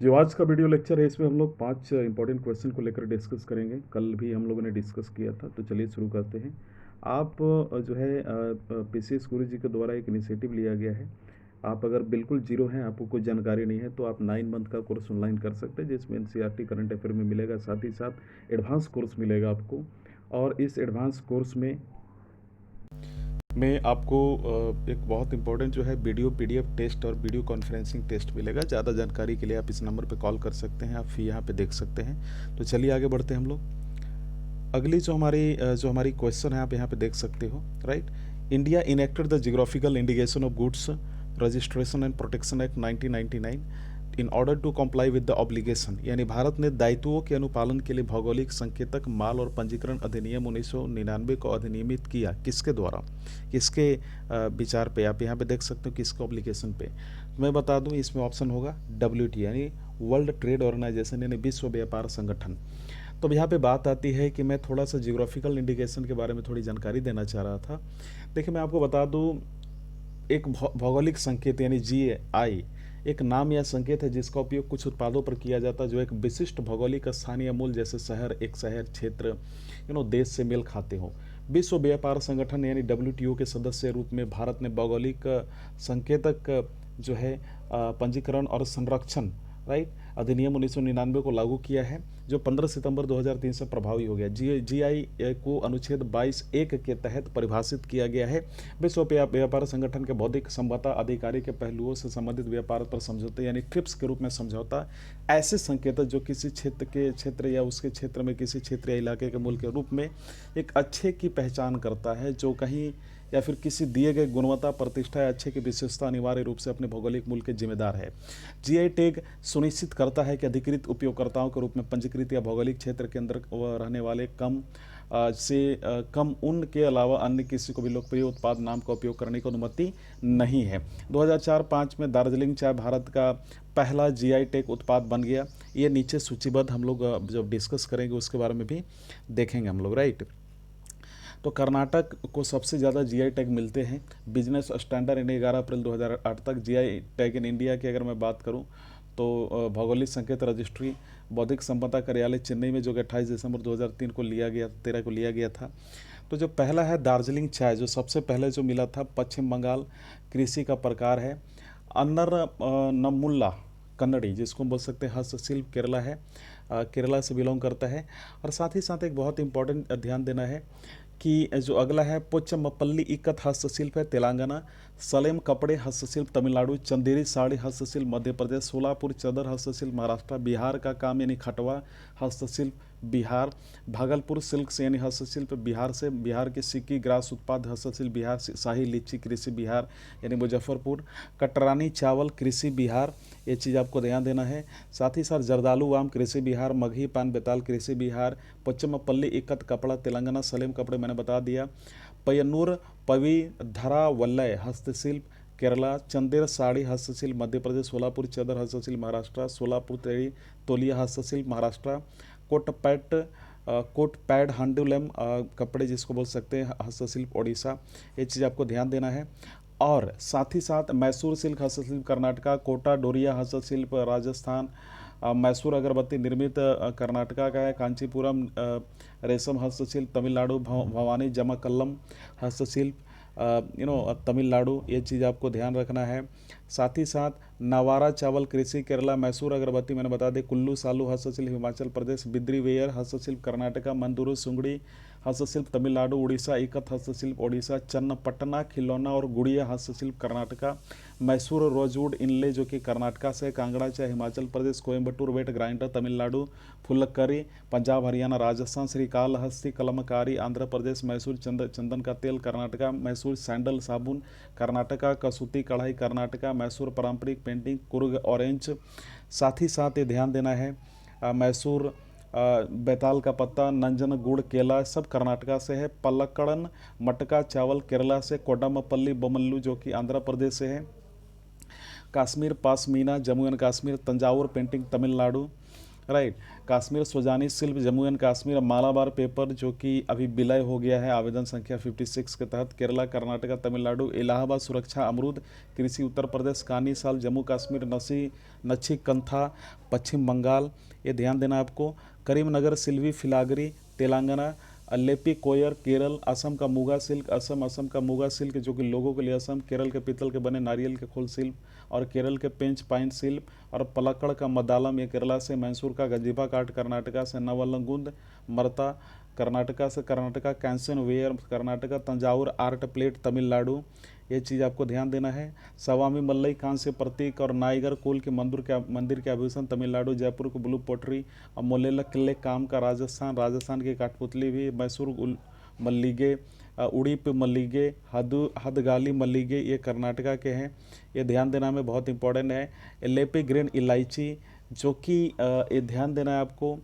जो आज का वीडियो लेक्चर है इसमें हम लोग 5 इंपॉर्टेंट क्वेश्चन को लेकर डिस्कस करेंगे। कल भी हम लोगों ने डिस्कस किया था, तो चलिए शुरू करते हैं। आप जो है पीसीएस गुरु जी के द्वारा एक इनिशिएटिव लिया गया है। आप अगर बिल्कुल जीरो हैं, आपको कोई जानकारी नहीं है, तो आप 9 मंथ का कोर्स ऑनलाइन कर सकते हैं, जिसमें एनसीईआरटी करंट अफेयर में मिलेगा, साथ ही साथ एडवांस कोर्स मिलेगा आपको। और इस एडवांस कोर्स में आपको एक बहुत इंपॉर्टेंट जो है वीडियो पीडीएफ टेस्ट और वीडियो कॉन्फ्रेंसिंग टेस्ट मिलेगा। ज़्यादा जानकारी के लिए आप इस नंबर पे कॉल कर सकते हैं, आप फी यहाँ पे देख सकते हैं। तो चलिए आगे बढ़ते हैं हम लोग। अगली जो हमारी क्वेश्चन है आप यहाँ पे देख सकते हो, right. India enacted the geographical indication of goods registration and protection act 1999 in order to comply with the obligation, यानी भारत ने दायित्वों के अनुपालन के लिए भौगोलिक संकेतक माल और पंजीकरण अधिनियम 1999 को अधिनियमित किया। किसके द्वारा, किसके विचार पे? आप यहाँ पे देख सकते हो किसके ऑब्लिगेशन पे। मैं बता दूं, इसमें ऑप्शन होगा WTO यानी वर्ल्ड ट्रेड ऑर्गेनाइजेशन, यानी विश्व व्यापार संगठन। तो अब यहाँ पे बात आती है कि मैं थोड़ा सा जियोग्राफिकल इंडिकेशन के बारे में थोड़ी जानकारी देना चाह रहा था। देखिए, मैं आपको बता दूं, एक भौगोलिक संकेत यानी GI एक नाम या संकेत है जिसका उपयोग कुछ उत्पादों पर किया जाता है जो एक विशिष्ट भौगोलिक स्थानीय मूल, जैसे शहर, एक शहर, क्षेत्र, देश से मेल खाते हो। विश्व व्यापार संगठन यानी WTO के सदस्य रूप में भारत ने भौगोलिक संकेतक जो है पंजीकरण और संरक्षण, राइट, अधिनियम 1999 को लागू किया है, जो 15 सितंबर 2003 से प्रभावी हो गया। GI को अनुच्छेद 22(1) के तहत परिभाषित किया गया है। विश्व व्यापार संगठन के बौद्धिक संपदा अधिकारी के पहलुओं से संबंधित व्यापार पर समझौते यानी ट्रिप्स के रूप में समझौता ऐसे संकेतक जो किसी क्षेत्र या उसके क्षेत्र में किसी क्षेत्र या इलाके के मूल के रूप में एक अच्छे की पहचान करता है, जो कहीं या फिर किसी दिए गए गुणवत्ता, प्रतिष्ठा या अच्छे की विशेषता अनिवार्य रूप से अपने भौगोलिक मूल के जिम्मेदार है। GI टैग सुनिश्चित करता है कि अधिकृत उपयोगकर्ताओं के रूप में पंजीकृत या भौगोलिक क्षेत्र के अंदर रहने वाले कम उन के अलावा अन्य किसी को भी लोकप्रिय उत्पाद नाम का उपयोग करने की अनुमति नहीं है। 2004-05 में दार्जिलिंग चाय भारत का पहला GI टैग उत्पाद बन गया। ये नीचे सूचीबद्ध, हम लोग जब डिस्कस करेंगे उसके बारे में भी देखेंगे हम लोग, राइट। तो कर्नाटक को सबसे ज़्यादा GI टैग मिलते हैं। बिजनेस स्टैंडर्ड यानी 11 अप्रैल 2008 तक GI टैग इन इंडिया की अगर मैं बात करूं तो भौगोलिक संकेत रजिस्ट्री बौद्धिक संपदा कार्यालय चेन्नई में, जो कि 28 दिसंबर 2003 को लिया गया 13 को लिया गया था। तो जो पहला है दार्जिलिंग चाय, जो सबसे पहले जो मिला था, पश्चिम बंगाल कृषि का प्रकार है। अन्नर नमुल्ला कन्नड़ी, जिसको हम बोल सकते हैं हस्तशिल्प, केरला है, केरला से बिलोंग करता है। और साथ ही साथ एक बहुत इंपॉर्टेंट ध्यान देना है कि जो अगला है पोचमपल्ली इक्कत हस्तशिल्प है तेलंगाना, सलेम कपड़े हस्तशिल्प तमिलनाडु, चंदेरी साड़ी हस्तशिल्प मध्य प्रदेश, सोलापुर चादर हस्तशिल्प महाराष्ट्र, बिहार का काम यानी खटवा हस्तशिल्प बिहार, भागलपुर सिल्क से यानी हस्तशिल्प बिहार से, बिहार के सिक्की ग्रास उत्पाद हस्तशिल्प बिहार, शाही लीची कृषि बिहार यानी मुजफ्फरपुर, कटरानी चावल कृषि बिहार, ये चीज़ आपको ध्यान देना है। साथ ही साथ जर्दालू आम कृषि बिहार, मगही पान बेताल कृषि बिहार, पच्चमपल्ली इक्कत कपड़ा तेलंगाना, सलेम कपड़े मैंने बता दिया, पय्यन्नूर पवी धरा वल्लय हस्तशिल्प केरला, चंदेर साड़ी हस्तशिल्प मध्य प्रदेश, सोलापुर चादर हस्तशिल्प महाराष्ट्र, सोलापुर तेरी तोलिया हस्तशिल्प महाराष्ट्र, कोट पैड हैंडलूम कपड़े जिसको बोल सकते हैं हस्तशिल्प ओडिशा। ये चीज़ आपको ध्यान देना है। और साथ ही साथ मैसूर सिल्क हस्तशिल्प कर्नाटका, कोटा डोरिया हस्तशिल्प राजस्थान, मैसूर अगरबत्ती निर्मित कर्नाटका का है, कांचीपुरम रेशम हस्तशिल्प तमिलनाडु, भवानी जमाकल्लम हस्तशिल्प तमिलनाडु। ये चीज़ आपको ध्यान रखना है। साथ ही साथ नवारा चावल कृषि केरला, मैसूर अगरबत्ती मैंने बता दें, कुल्लू सालू हस्तशिल्प हिमाचल प्रदेश, बिद्री वेयर हस्तशिल्प कर्नाटका, मंदुरु सुंगड़ी हस्तशिल्प तमिलनाडु, उड़ीसा इकत हस्तशिल्प ओडिशा, चन्नपट्टना खिलौना और गुड़िया हस्तशिल्प कर्नाटका, मैसूर रोजवुड इनले जो कि कर्नाटका से, कांगड़ा चाय हिमाचल प्रदेश, कोयम्बटूर वेट ग्राइंडर तमिलनाडु, फुलक्करी पंजाब हरियाणा राजस्थान, श्रीकालहस्ती कलमकारी आंध्र प्रदेश, मैसूर चंदन का तेल कर्नाटका, मैसूर सैंडल साबुन कर्नाटका, कसूती कढ़ाई कर्नाटका, मैसूर पारंपरिक पेंटिंग कुर्ग ऑरेंज। साथ ही साथ ये ध्यान देना है मैसूर बैताल का पत्ता, नंजन गुड़ केला सब कर्नाटका से है, पलक्कड़न मटका चावल केरला से, कोडामपल्ली बोमल्लू जो कि आंध्र प्रदेश से है, Kashmir pashmina Jammu and Kashmir, Thanjavur painting Tamil Nadu, right. Kashmir Sujani शिल्प जम्मू एंड कश्मीर, मालाबार पेपर जो कि अभी विलय हो गया है आवेदन संख्या 56 के तहत, केरला, कर्नाटका, तमिलनाडु, इलाहाबाद सुरक्षा अमरूद, कृषि उत्तर प्रदेश, कानी साल जम्मू कश्मीर, नच्छी कंथा पश्चिम बंगाल, ये ध्यान देना आपको। करीमनगर सिल्वी फिलागरी तेलंगाना, अल्लेपी कोयर केरल, असम का मुगा सिल्क असम का मुगा सिल्क जो कि लोगों के लिए असम, केरल के पीतल के बने नारियल के खोल शिल्प और केरल के पेंच पाइन शिल्प, और पलक्कड़ का मदालम ये केरला से, मैसूर का गंजीफा काट कर्नाटका से, नवलगुंद मरता कर्नाटका से, कर्नाटका कैंसन वेयर कर्नाटका, तंजावुर आर्ट प्लेट तमिलनाडु, ये चीज़ आपको ध्यान देना है। सवामी मल्लई कांस्य प्रतीक और नाइगर कोल के मंदिर के आभूषण तमिलनाडु, जयपुर को ब्लू पोटरी और मोलेला किले काम का राजस्थान की काठपुतली भी, मैसूर मल्लिगे, उड़ीप मल्लिगे, हदगाली मल्लिगे ये कर्नाटका के हैं, ये ध्यान देना में बहुत इंपॉर्टेंट है। एलेपी ग्रीन इलायची जो कि ये ध्यान देना है आपको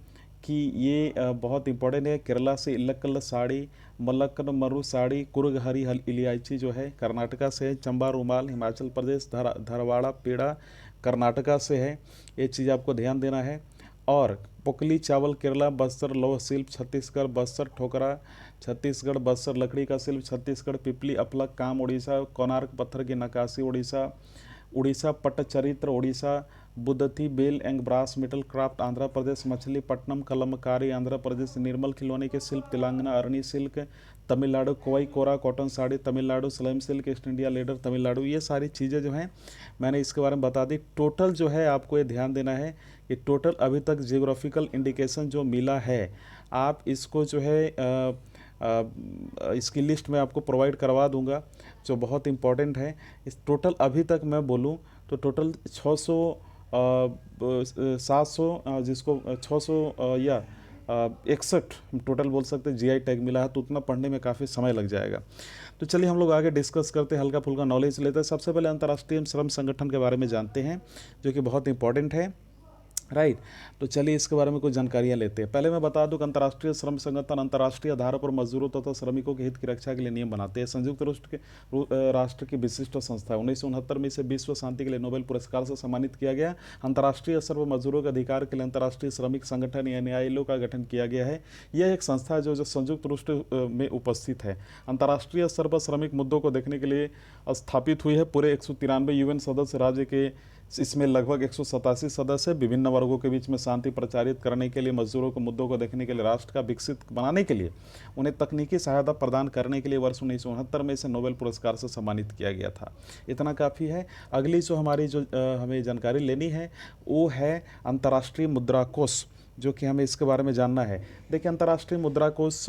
कि ये बहुत इंपॉर्टेंट है, केरला से इलक्कल साड़ी, मलक्कन मरु साड़ी, कुर्ग हरी इलायची जो है कर्नाटका से है, चंबा रुमाल हिमाचल प्रदेश, धरवाड़ा पेड़ा कर्नाटका से है, ये चीज़ आपको ध्यान देना है। और पोकली चावल केरला, बस्तर लौह शिल्प छत्तीसगढ़, बस्तर ठोकरा छत्तीसगढ़, बस्तर लकड़ी का शिल्प छत्तीसगढ़, पिपली अपलक काम उड़ीसा, कोणार्क पत्थर की नक्काशी Orissa Pattachitra Orissa, Budithi bell and brass metal craft Andhra Pradesh, Machilipatnam Kalamkari Andhra Pradesh, Nirmal खिलौने के शिल्प तेलंगाना, अरनी सिल्क तमिलनाडु, कोई Kora cotton sari Tamil Nadu, Salem silk east India leather Tamil Nadu, ये सारी चीज़ें जो हैं मैंने इसके बारे में बता दी। टोटल जो है आपको ये ध्यान देना है कि टोटल अभी तक जियोग्राफिकल इंडिकेशन जो मिला है, आप इसको जो है इसकी लिस्ट में आपको प्रोवाइड करवा दूंगा जो बहुत इंपॉर्टेंट है। इस टोटल अभी तक मैं बोलूं तो टोटल 600 700 जिसको 600 या 61 टोटल बोल सकते हैं जीआई टैग मिला है, तो उतना पढ़ने में काफ़ी समय लग जाएगा। तो चलिए हम लोग आगे डिस्कस करते हैं, हल्का फुल्का नॉलेज लेते हैं। सबसे पहले अंतर्राष्ट्रीय श्रम संगठन के बारे में जानते हैं जो कि बहुत इंपॉर्टेंट है, राइट। तो चलिए इसके बारे में कुछ जानकारियां लेते हैं। पहले मैं बता दूं कि अंतर्राष्ट्रीय श्रम संगठन अंतर्राष्ट्रीय आधार पर मजदूरों तथा श्रमिकों के हित की रक्षा के लिए नियम बनाते हैं। संयुक्त राष्ट्र की विशिष्ट संस्था है। 1969 में इसे विश्व शांति के लिए नोबेल पुरस्कार से सम्मानित किया गया। अंतर्राष्ट्रीय स्तर पर मजदूरों के अधिकार के लिए अंतर्राष्ट्रीय श्रमिक संगठन यानी ILO का गठन किया गया है। यह एक संस्था है जो संयुक्त राष्ट्र में उपस्थित है। अंतर्राष्ट्रीय स्तर पर श्रमिक मुद्दों को देखने के लिए स्थापित हुई है। पूरे 193 UN सदस्य राज्य के इसमें लगभग 187 सदस्य विभिन्न वर्गों के बीच में शांति प्रचारित करने के लिए, मजदूरों के मुद्दों को देखने के लिए, राष्ट्र का विकसित बनाने के लिए, उन्हें तकनीकी सहायता प्रदान करने के लिए वर्ष 1969 में इसे नोबेल पुरस्कार से सम्मानित किया गया था। इतना काफ़ी है। अगली जो हमें जानकारी लेनी है वो है अंतर्राष्ट्रीय मुद्रा कोष, जो कि हमें इसके बारे में जानना है। देखिए अंतर्राष्ट्रीय मुद्रा कोष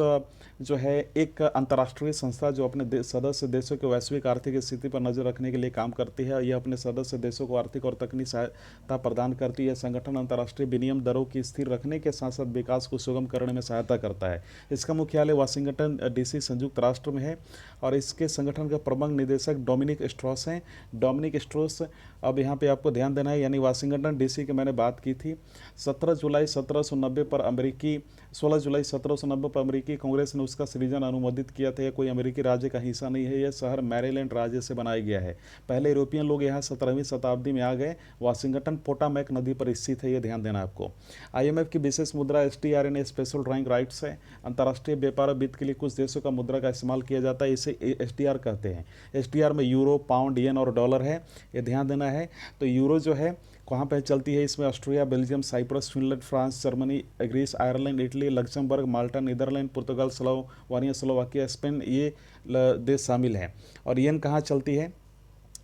जो है एक अंतर्राष्ट्रीय संस्था जो अपने सदस्य देशों के वैश्विक आर्थिक स्थिति पर नजर रखने के लिए काम करती है। यह अपने सदस्य देशों को आर्थिक और तकनीकी सहायता प्रदान करती है। संगठन अंतर्राष्ट्रीय विनिमय दरों की स्थिर रखने के साथ साथ विकास को सुगम करने में सहायता करता है। इसका मुख्यालय वाशिंगटन DC संयुक्त राष्ट्र में है और इसके संगठन के प्रबंध निदेशक डोमिनिक स्ट्रॉस हैं। डोमिनिक स्ट्रॉस, अब यहाँ पे आपको ध्यान देना है, यानी वाशिंगटन DC की मैंने बात की थी। 16 जुलाई 1790 पर अमेरिकी कांग्रेस ने उसका सृजन अनुमोदित किया था। यह कोई अमेरिकी राज्य का हिस्सा नहीं है। यह शहर मैरीलैंड राज्य से बनाया गया है। पहले यूरोपियन लोग यहाँ 17वीं शताब्दी में आ गए। वाशिंगटन पोटामैक नदी पर स्थित है, यह ध्यान देना आपको। IMF की विशेष मुद्रा STR स्पेशल ड्राइंग राइट्स है। अंतर्राष्ट्रीय व्यापार वित्त के लिए कुछ देशों का मुद्रा का इस्तेमाल किया जाता है, इसे SDR कहते हैं। SDR में यूरो, पाउंड, येन और डॉलर है, यह ध्यान देना है। तो यूरो जो है कहाँ पे चलती है, इसमें Austria, Belgium, Cyprus, Finland, France, Germany, Greece, Ireland, Italy, Luxembourg, Malta, Netherland, पुर्तगाल, स्लोवानिया, स्लोवाकिया, स्पेन, ये देश शामिल हैं। और येन कहाँ चलती है,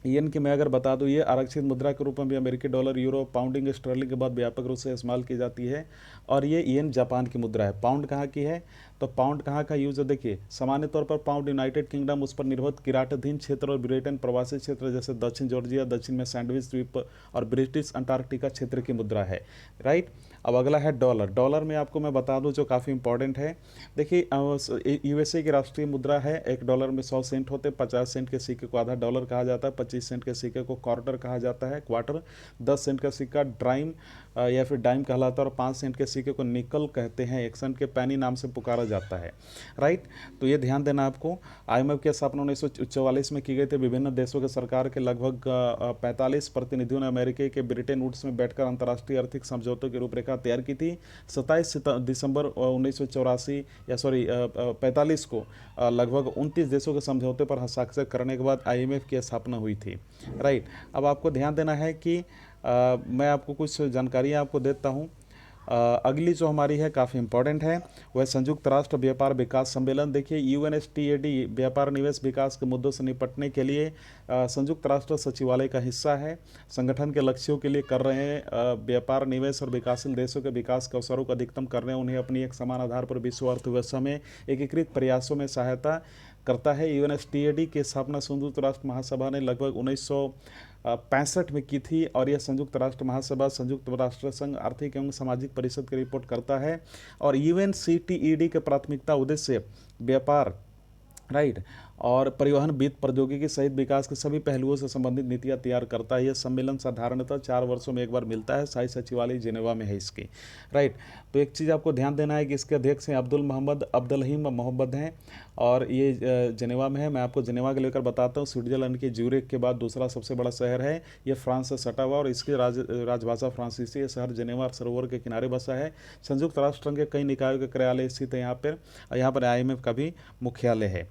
येन की मैं अगर बता दूँ, ये आरक्षित मुद्रा के रूप में भी अमेरिकी डॉलर, यूरो, पाउंडिंग, स्टर्लिंग के बाद व्यापक रूप से इस्तेमाल की जाती है। और ये येन जापान की मुद्रा है। पाउंड कहाँ की है, तो पाउंड कहाँ का यूज है, देखिए सामान्य तौर पर पाउंड यूनाइटेड किंगडम, उस पर निर्भर किराटाधीन क्षेत्र और ब्रिटेन प्रवासी क्षेत्र जैसे दक्षिण जॉर्जिया, दक्षिण में सैंडविच द्वीप और ब्रिटिश अंटार्कटिका क्षेत्र की मुद्रा है, राइट। अब अगला है डॉलर। डॉलर में आपको मैं बता दूं जो काफ़ी इंपॉर्टेंट है। देखिए USA की राष्ट्रीय मुद्रा है। एक डॉलर में 100 सेंट होते हैं। 50 सेंट के सिक्के को आधा डॉलर कहा जाता है। 25 सेंट के सिक्के को क्वार्टर कहा जाता है, क्वार्टर। 10 सेंट का सिक्का ड्राइम या फिर डाइम कहलाता है और 5 सेंट के सिक्के को निकल कहते हैं। 1 सेंट के पैनी नाम से पुकारा जोड़ा जाता है, राइट। तो ये ध्यान देना आपको। IMF की स्थापना 1944 में की गई थी। विभिन्न देशों के सरकार के लगभग 45 प्रतिनिधियों ने अमेरिका के ब्रिटेन वुड्स में बैठकर अंतर्राष्ट्रीय आर्थिक समझौतों की रूपरेखा तैयार की थी। 27 दिसंबर 1984 या 45 को लगभग 29 देशों के समझौते पर हस्ताक्षर करने के बाद IMF की स्थापना हुई थी, राइट। अब आपको ध्यान देना है कि मैं आपको कुछ जानकारियाँ आपको देता हूँ। अगली जो हमारी है काफ़ी इंपॉर्टेंट है, वह संयुक्त राष्ट्र व्यापार विकास सम्मेलन। देखिए UNSTAD व्यापार निवेश विकास के मुद्दों से निपटने के लिए संयुक्त राष्ट्र सचिवालय का हिस्सा है। संगठन के लक्ष्यों के लिए कर रहे हैं व्यापार निवेश और विकासशील देशों के विकास के अवसरों को अधिकतम करने, उन्हें अपनी एक समान आधार पर विश्व अर्थव्यवस्था में एकीकृत प्रयासों में सहायता करता है। UNSTAD की स्थापना संयुक्त राष्ट्र महासभा ने लगभग 1965 में की थी और यह संयुक्त राष्ट्र महासभा संयुक्त राष्ट्र संघ आर्थिक एवं सामाजिक परिषद की रिपोर्ट करता है। और UNCTAD के प्राथमिकता उद्देश्य व्यापार, राइट, और परिवहन, वित्त, प्रौद्योगिकी सहित विकास के सभी पहलुओं से संबंधित नीतियां तैयार करता है। यह सम्मेलन साधारणतः 4 वर्षों में एक बार मिलता है। स्थायी सचिवालय जिनेवा में है इसकी, राइट। तो एक चीज़ आपको ध्यान देना है कि इसके अध्यक्ष हैं अब्दुल रहीम मोहम्मद हैं और ये जिनेवा में है। मैं आपको जिनेवा के लेकर बताता हूँ। स्विट्जरलैंड के ज्यूरिख के बाद दूसरा सबसे बड़ा शहर है। ये फ्रांस से सटा हुआ और इसकी राजभाषा फ्रांसीसी। ये शहर जिनेवा सरोवर के किनारे बसा है। संयुक्त राष्ट्र संघ के कई निकायों के कार्यालय स्थित है यहाँ पर IMF का भी मुख्यालय है।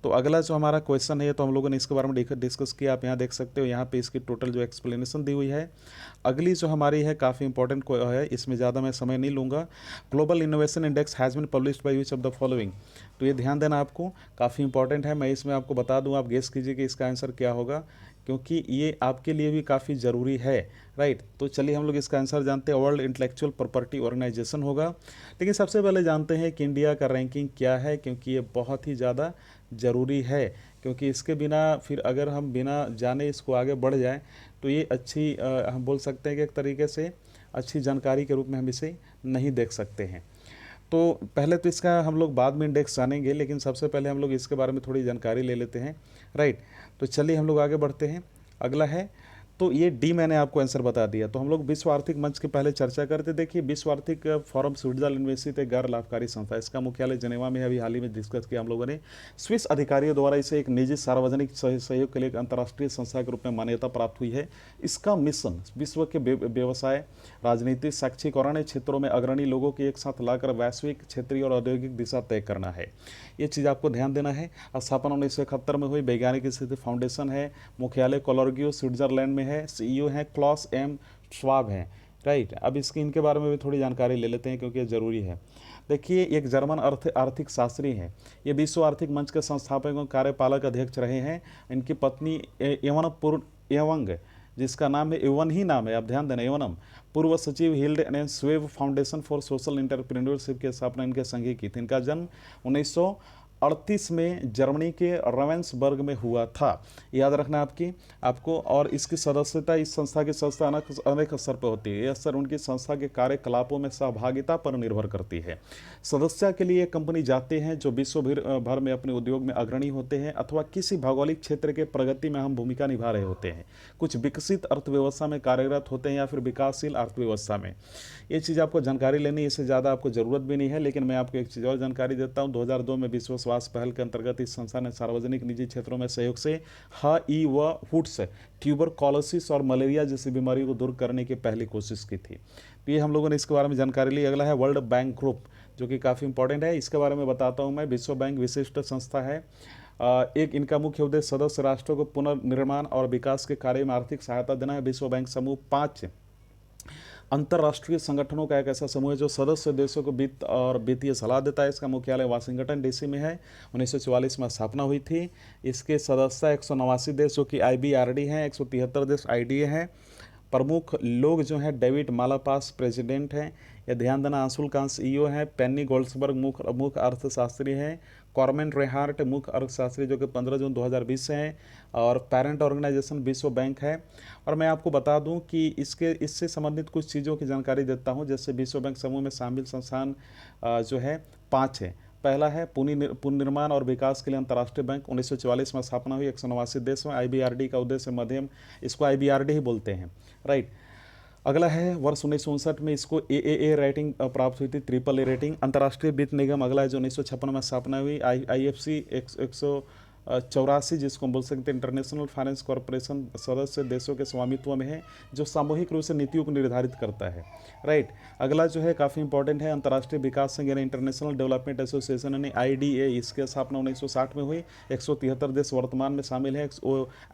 तो अगला जो हमारा क्वेश्चन है, तो हम लोगों ने इसके बारे में डिस्कस किया, आप यहाँ देख सकते हो। यहाँ पे इसकी टोटल जो एक्सप्लेनेशन दी हुई है। अगली जो हमारी है काफ़ी इंपॉर्टेंट है, इसमें ज़्यादा मैं समय नहीं लूँगा। Global innovation index has been published by which of the following. तो ये ध्यान देना आपको, काफ़ी इंपॉर्टेंट है। मैं इसमें आपको बता दूँ, आप गेस कीजिए कि इसका आंसर क्या होगा, क्योंकि ये आपके लिए भी काफ़ी ज़रूरी है, राइट। तो चलिए हम लोग इसका आंसर जानते हैं। वर्ल्ड इंटेलेक्चुअल प्रॉपर्टी ऑर्गेनाइजेशन होगा। लेकिन सबसे पहले जानते हैं कि इंडिया का रैंकिंग क्या है, क्योंकि ये बहुत ही ज़्यादा ज़रूरी है। क्योंकि इसके बिना फिर अगर हम बिना जाने इसको आगे बढ़ जाए तो ये अच्छी हम बोल सकते हैं कि एक तरीके से अच्छी जानकारी के रूप में हम इसे नहीं देख सकते हैं। तो पहले तो इसका हम लोग बाद में इंडेक्स जानेंगे, लेकिन सबसे पहले हम लोग इसके बारे में थोड़ी जानकारी ले लेते हैं, राइट। तो चलिए हम लोग आगे बढ़ते हैं। अगला है, तो ये डी मैंने आपको आंसर बता दिया। तो हम लोग विश्व आर्थिक मंच के पहले चर्चा करते। देखिए विश्व आर्थिक फोरम स्विट्जरलैंड में स्थित एक गैर लाभकारी संस्था है। इसका मुख्यालय जिनेवा में है। अभी हाल ही में डिस्कस किया हम लोगों ने। स्विस अधिकारियों द्वारा इसे एक निजी सार्वजनिक सहयोग के लिए एक अंतर्राष्ट्रीय संस्था के रूप में मान्यता प्राप्त हुई है। इसका मिशन विश्व के व्यवसाय, राजनीतिक, शैक्षिक और अन्य क्षेत्रों में अग्रणी लोगों को एक साथ लाकर वैश्विक, क्षेत्रीय और औद्योगिक दिशा तय करना है। ये चीज़ आपको ध्यान देना है। स्थापना 1971 में हुई। वैज्ञानिक स्थिति फाउंडेशन है। मुख्यालय कोलोर्गियो स्विट्जरलैंड में है। CEO हैं क्लॉस एम श्वाब हैं, राइट। अब इनके बारे में भी थोड़ी जानकारी ले लेते हैं, क्योंकि ये ज़रूरी है। देखिए एक जर्मन आर्थिक शास्त्री हैं। ये विश्व आर्थिक मंच के संस्थापक एवं कार्यपालक अध्यक्ष रहे हैं। इनकी पत्नी एवंग, जिसका नाम है एवन ही नाम है, आप ध्यान देना, एवनम, पूर्व सचिव healed and suave foundation for social entrepreneurship की स्थापना इनके संघी की थी। इनका जन्म 1938 में जर्मनी के रेवेंसबर्ग में हुआ था। याद रखना आपको। और इसकी सदस्यता इस संस्था की अनेक स्तर पर होती है। यह स्तर उनकी संस्था के कार्यकलापों में सहभागिता पर निर्भर करती है। सदस्य के लिए कंपनी जाते हैं जो विश्व भर में अपने उद्योग में अग्रणी होते हैं अथवा किसी भौगोलिक क्षेत्र के प्रगति में अहम भूमिका निभा रहे होते हैं। कुछ विकसित अर्थव्यवस्था में कार्यरत होते हैं या फिर विकासशील अर्थव्यवस्था में। ये चीज़ आपको जानकारी लेनी, इससे ज़्यादा आपको ज़रूरत भी नहीं है, लेकिन मैं आपको एक चीज़ और जानकारी देता हूँ। 2002 में विश्व स्वास्थ्य पहल के अंतर्गत इस संस्था ने सार्वजनिक निजी क्षेत्रों में सहयोग से HIV वुड्स, ट्यूबरकुलोसिस और मलेरिया जैसी बीमारियों को दूर करने की पहली कोशिश की थी। तो ये हम लोगों ने इसके बारे में जानकारी ली। अगला है वर्ल्ड बैंक ग्रुप, जो कि काफ़ी इंपॉर्टेंट है। इसके बारे में बताता हूँ मैं। विश्व बैंक विशिष्ट संस्था है। एक इनका मुख्य उद्देश्य सदस्य राष्ट्रों को पुनर्निर्माण और विकास के कार्य में आर्थिक सहायता देना है। विश्व बैंक समूह 5 अंतर्राष्ट्रीय संगठनों का एक ऐसा समूह है जो सदस्य देशों को वित्त और वित्तीय सलाह देता है। इसका मुख्यालय वाशिंगटन DC में है। 1944 में स्थापना हुई थी। इसके सदस्य 189 देश जो कि IBRD हैं, 173 देश IDA हैं। प्रमुख लोग जो हैं डेविड मालापास प्रेसिडेंट हैं, यह ध्यान देना। अंशुल कांत CEO हैं। पेन्नी गोल्ड्सबर्ग मुख्य अर्थशास्त्री हैं। कॉर्मेन रेहार्ट मुख्य अर्थशास्त्री जो कि 15 जून 2020 से हैं। और पेरेंट ऑर्गेनाइजेशन विश्व बैंक है। और मैं आपको बता दूं कि इससे संबंधित कुछ चीज़ों की जानकारी देता हूं। जैसे विश्व बैंक समूह में शामिल संस्थान जो है 5 है। पहला है पुनर्निर्माण और विकास के लिए अंतर्राष्ट्रीय बैंक, 1944 में स्थापना हुई, 189 देश में। IBRD का उद्देश्य मध्यम, इसको IBRD ही बोलते हैं, राइट। अगला है वर्ष 1959 में इसको AAA रेटिंग प्राप्त हुई थी, ट्रिपल ए रेटिंग। अंतर्राष्ट्रीय वित्त निगम अगला है जो 1956 में स्थापना हुई। IFC 184 जिसको हम बोल सकते हैं इंटरनेशनल फाइनेंस कॉरपोरेशन, सदस्य देशों के स्वामित्व में है, जो सामूहिक रूप से नीतियों को निर्धारित करता है, राइट। अगला जो है काफ़ी इंपॉर्टेंट है, अंतर्राष्ट्रीय विकास संघ यानी इंटरनेशनल डेवलपमेंट एसोसिएशन यानी IDA, इसकी स्थापना 1960 में हुई। 173 देश वर्तमान में शामिल है।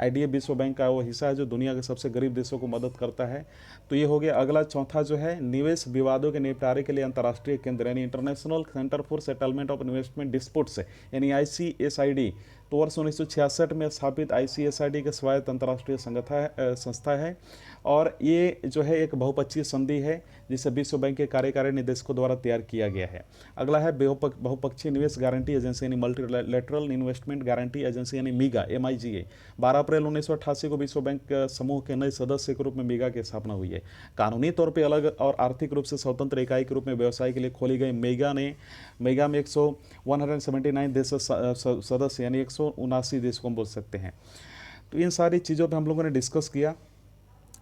IDA विश्व बैंक का वो हिस्सा है जो दुनिया के सबसे गरीब देशों को मदद करता है। तो ये हो गया। अगला चौथा जो है निवेश विवादों के निपटारे के लिए अंतर्राष्ट्रीय केंद्र यानी international centre for settlement of investment disputes यानी ICSID। तो वर्ष 1966 में स्थापित ICSID के स्वायत्त अंतर्राष्ट्रीय संस्था है, और ये जो है एक बहुपक्षीय संधि है जिसे विश्व बैंक के कार्यकारी निदेशकों द्वारा तैयार किया गया है। अगला है बहुपक्षीय निवेश गारंटी एजेंसी यानी मल्टीलैटरल इन्वेस्टमेंट गारंटी एजेंसी यानी MIGA। 12 अप्रैल 1988 को विश्व बैंक समूह के नए सदस्य के रूप में MIGA की स्थापना हुई है। कानूनी तौर पर अलग और आर्थिक रूप से स्वतंत्र इकाई के रूप में व्यवसाय के लिए खोली गई MIGA में 179 देश सदस्य यानी 179 देश को हम बोल सकते हैं। तो इन सारी चीज़ों पे हम लोगों ने डिस्कस किया,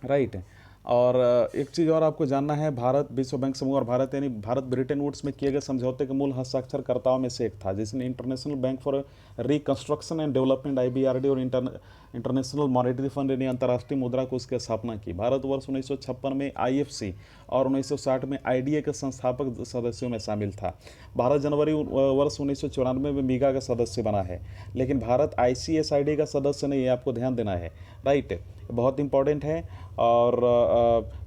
राइट। और एक चीज़ और आपको जानना है, भारत विश्व बैंक समूह और भारत यानी भारत ब्रिटेन वुड्स में किए गए समझौते के मूल हस्ताक्षरकर्ताओं में से एक था, जिसने international bank for reconstruction and development IBRD और इंटरनेशनल मॉनेटरी फंड यानी अंतर्राष्ट्रीय मुद्रा कोष की स्थापना की। भारत वर्ष 1956 में IFC और 1960 में IDA के संस्थापक सदस्यों में शामिल था। भारत जनवरी वर्ष 1994 में MIGA का सदस्य बना है, लेकिन भारत ICSID का सदस्य नहीं है, आपको ध्यान देना है, राइट, बहुत इंपॉर्टेंट है। और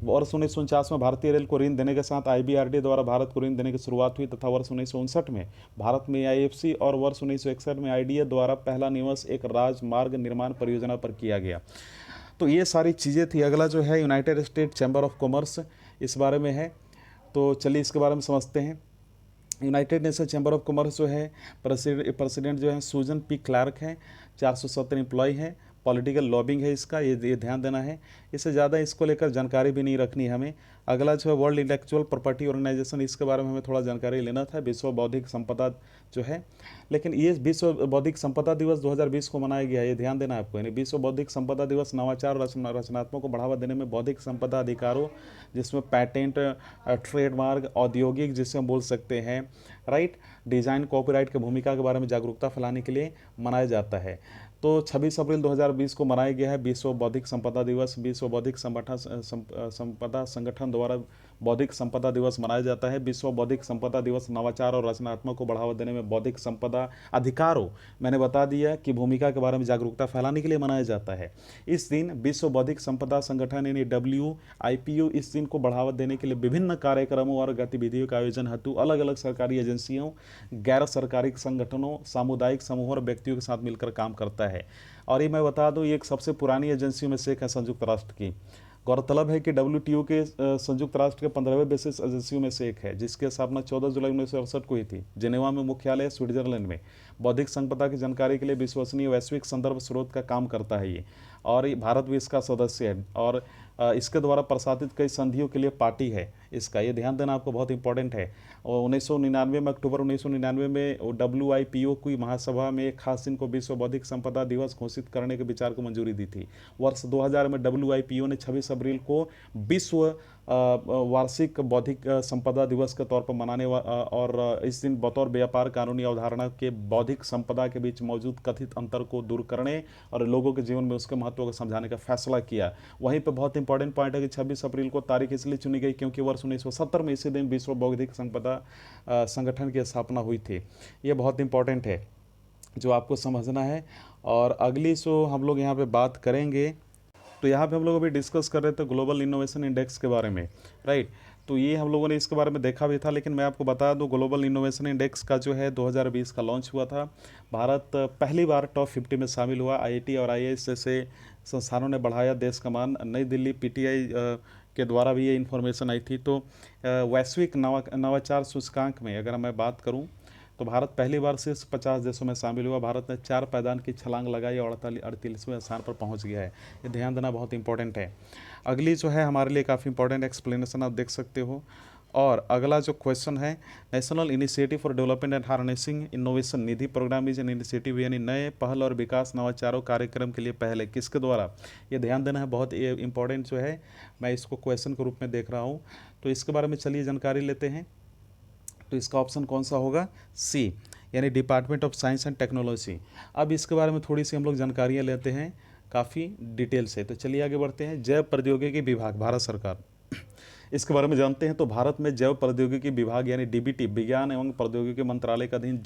वर्ष 1949 में भारतीय रेल को ऋण देने के साथ IBRD द्वारा भारत को ऋण देने की शुरुआत हुई तथा वर्ष 1959 में भारत में IFC और वर्ष 1961 में IDA द्वारा पहला निवेश एक राजमार्ग निर्माण परियोजना पर किया गया। तो ये सारी चीज़ें थी। अगला जो है United state chamber of commerce, इस बारे में है, तो चलिए इसके बारे में समझते हैं। United nation chamber of commerce जो है प्रेसिडेंट जो है सूजन P. क्लार्क हैं। 470 एम्प्लॉय हैं। पॉलिटिकल लॉबिंग है इसका, ये ध्यान देना है। इससे ज़्यादा इसको लेकर जानकारी भी नहीं रखनी है हमें। अगला जो है वर्ल्ड इंटेलेक्चुअल प्रॉपर्टी ऑर्गेनाइजेशन, इसके बारे में हमें थोड़ा जानकारी लेना था। विश्व बौद्धिक संपदा जो है, लेकिन ये विश्व बौद्धिक संपदा दिवस 2020 को मनाया गया है, ये ध्यान देना है आपको। यानी विश्व बौद्धिक संपदा दिवस नवाचार रचनात्मक को बढ़ावा देने में बौद्धिक संपदा अधिकारों, जिसमें पैटेंट, ट्रेडमार्क, औद्योगिक जिसे हम बोल सकते हैं, राइट, डिज़ाइन, कॉपीराइट की भूमिका के बारे में जागरूकता फैलाने के लिए मनाया जाता है। तो 26 अप्रैल 2020 को मनाया गया है विश्व बौद्धिक संपदा दिवस। विश्व बौद्धिक संपदा संगठन द्वारा बौद्धिक संपदा दिवस मनाया जाता है। विश्व बौद्धिक संपदा दिवस नवाचार और रचनात्मक को बढ़ावा देने में बौद्धिक संपदा अधिकारों, मैंने बता दिया कि भूमिका के बारे में जागरूकता फैलाने के लिए मनाया जाता है। इस दिन विश्व बौद्धिक संपदा संगठन यानी WIPO इस दिन को बढ़ावा देने के लिए विभिन्न कार्यक्रमों और गतिविधियों का आयोजन हेतु अलग अलग सरकारी एजेंसियों, गैर सरकारी संगठनों, सामुदायिक समूहों और व्यक्तियों के साथ मिलकर काम करता है। और ये मैं बता दूं, ये एक सबसे पुरानी एजेंसियों में से एक है संयुक्त राष्ट्र की। गौरतलब है कि WTO के संयुक्त राष्ट्र के 15वें बेसिस एजेंसियों में से एक है, जिसकी स्थापना 14 जुलाई 1968 को हुई थी। जिनेवा में मुख्यालय, स्विट्जरलैंड में। बौद्धिक संपदा की जानकारी के लिए विश्वसनीय वैश्विक संदर्भ स्रोत का काम करता है ये, और भारत भी इसका सदस्य है, और इसके द्वारा प्रसारित कई संधियों के लिए पार्टी है इसका, ये ध्यान देना आपको, बहुत इंपॉर्टेंट है। और 1999 में, अक्टूबर 1999 में WIPO की महासभा में एक खास दिन को विश्व बौद्धिक संपदा दिवस घोषित करने के विचार को मंजूरी दी थी। वर्ष 2000 में WIPO ने 26 अप्रैल को विश्व वार्षिक बौद्धिक संपदा दिवस के तौर पर मनाने और इस दिन बतौर व्यापार कानूनी अवधारणा के बौद्धिक संपदा के बीच मौजूद कथित अंतर को दूर करने और लोगों के जीवन में उसके महत्व को समझाने का फैसला किया। वहीं पर बहुत इंपॉर्टेंट पॉइंट है कि 26 अप्रैल को तारीख इसलिए चुनी गई क्योंकि वर्ष 1970 में इसी दिन विश्व बौद्धिक संपदा संगठन की स्थापना हुई थी। ये बहुत इंपॉर्टेंट है जो आपको समझना है। और अगली हम लोग यहाँ पे बात करेंगे, तो यहाँ पे हम लोग अभी डिस्कस कर रहे थे ग्लोबल इनोवेशन इंडेक्स के बारे में, राइट। तो ये हम लोगों ने इसके बारे में देखा भी था, लेकिन मैं आपको बता दूं ग्लोबल इनोवेशन इंडेक्स का जो है 2020 का लॉन्च हुआ था। भारत पहली बार टॉप 50 में शामिल हुआ। IIT और IIS जैसे संस्थानों ने बढ़ाया देश का मान। नई दिल्ली PTI के द्वारा भी ये इन्फॉर्मेशन आई थी। तो वैश्विक नवाचार सूचकांक में अगर मैं बात करूं तो भारत पहली बार शीर्ष 50 देशों में शामिल हुआ। भारत ने 4 पायदान की छलांग लगाई और 38वें स्थान पर पहुंच गया है। ये ध्यान देना बहुत इंपॉर्टेंट है। अगली जो है हमारे लिए काफ़ी इंपॉर्टेंट एक्सप्लेनेशन आप देख सकते हो। और अगला जो क्वेश्चन है, national initiative for development and harnessing innovation Nidhi programme is an initiative, यानी नए पहल और विकास नवाचारों कार्यक्रम के लिए पहले किसके द्वारा, ये ध्यान देना है, बहुत इंपॉर्टेंट जो है, मैं इसको क्वेश्चन के रूप में देख रहा हूँ। तो इसके बारे में चलिए जानकारी लेते हैं। तो इसका ऑप्शन कौन सा होगा, सी, यानी department of science and technology. अब इसके बारे में थोड़ी सी हम लोग जानकारियाँ लेते हैं काफ़ी डिटेल से। तो चलिए आगे बढ़ते हैं। जैव प्रौद्योगिकी विभाग, भारत सरकार, इसके बारे में जानते हैं। तो भारत में जैव प्रौद्योगिकी विभाग यानी डीबीटी, विज्ञान एवं प्रौद्योगिकी मंत्रालय के अधीन